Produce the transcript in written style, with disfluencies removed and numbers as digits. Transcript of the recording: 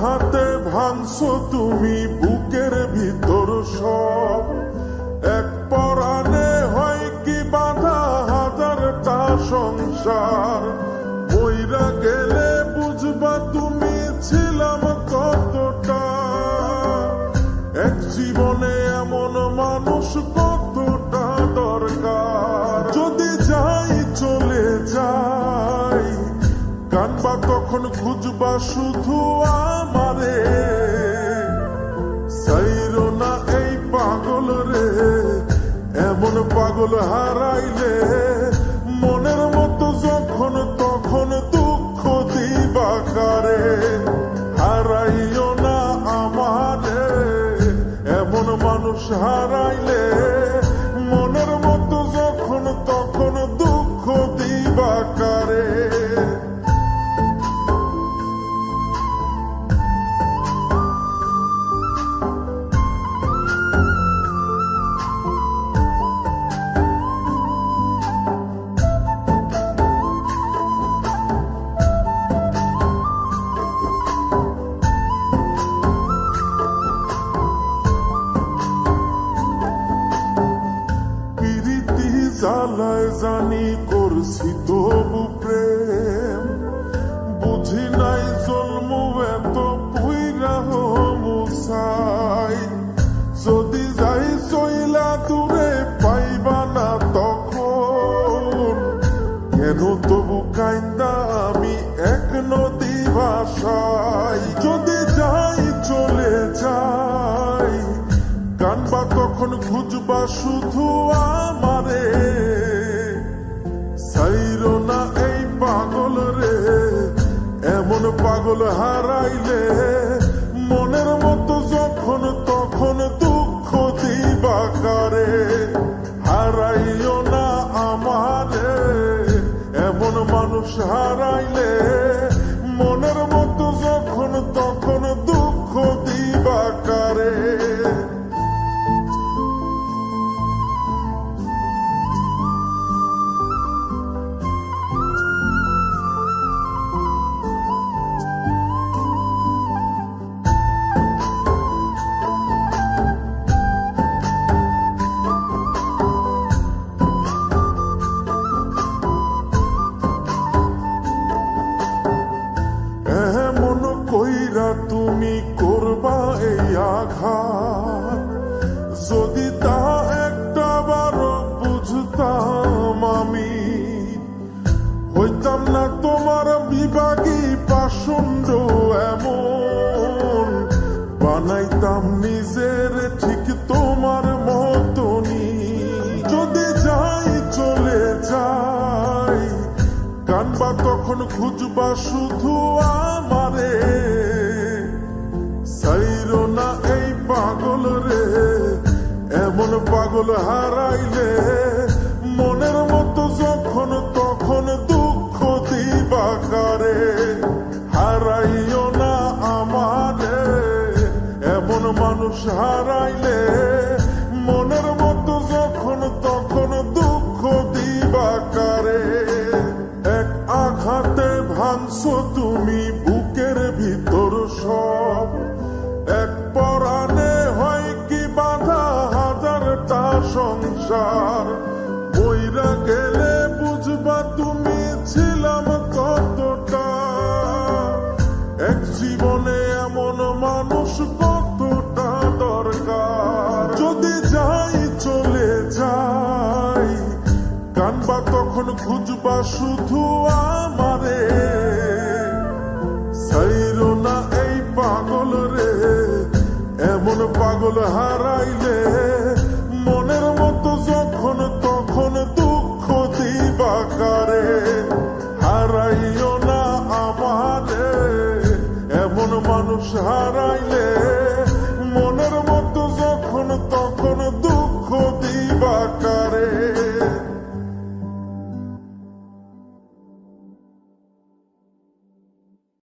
আঘাতে ভাঙছো তুমি বুকের ভিতর সব, এক পরাণে হয় কি বাঁধা হাজারটা সংসার। মইরা গেলে বুঝবা তুমি ছিলাম কতটা, এক জীবনে এমন মানুষ কতটা দরকার। যদি যাই চলে যাই কানবা তখন খুঁজবা শুধু আমারে, সাইরো না এই পাগল রে, এমন পাগল হারাইলে মনের মতো যখন তখন দুঃখ দিবা কারে। হারাইও না আমারে, এমন মানুষ হারাইলে মনের মতো যখন তখন দুঃখ দিবা কারে। জ্বালায় জানি করছি তবু প্রেম, বুঝি নাই জন্ম এত পুইরা মুসাই। যদি যাই চইলা দূরে পাইবা না তখন, কেন তবু কাইন্দা আমি এক নদী ভাষাই। যদি যাই চলে যাই কানবা তখন খুঁজবা শুধু আমারে, সাইরো না এই পাগল রে, এমন পাগল হারাইলে মনের মতো যখন তখন দুঃখ দিবা কারে। হারাইও না আমারে, এমন মানুষ হারাইলে মনের মতো যখন তখন দুঃখ দিবা কারে। কইরা তুমি করবা এই আঘাত, যদি তা একটা বারো বুঝতাম আমি, হইতাম না তোমার বিভাগী পাষণ্ড এমন, বানাইতাম নিজের ঠিক তোমার মতনই। যদি যাই চলে যাই কানবা তখন খুঁজবা শুধু আমারে, সাইরো না এই পাগল রে, এমন পাগল হারাইলে মনের মতো যখন তখন দুঃখ দিবা কারে। হারাইও না আমারে, এমন মানুষ হারাইলে মনের মতো যখন তখন দুঃখ দিবা কারে। এক আঘাতে ভাঙছো তুমি বুকের ভিতর সব, এক পরাণে হয় কি বাঁধা হাজারটা সংসার। মইরা গেলে বুঝবা তুমি ছিলাম কতটা, এক জীবনে এমন মানুষ কতটা দরকার। যদি যাই চলে যাই কানবা তখন খুঁজবা শুধু আমারে, সাইরো না এই পাগল রে, এমন পাগল হারাইলে মনের মতো যখন তখন দুঃখ দিবা কারে। হারাইও না আমারে, এমন মানুষ হারাইলে মনের মতো যখন তখন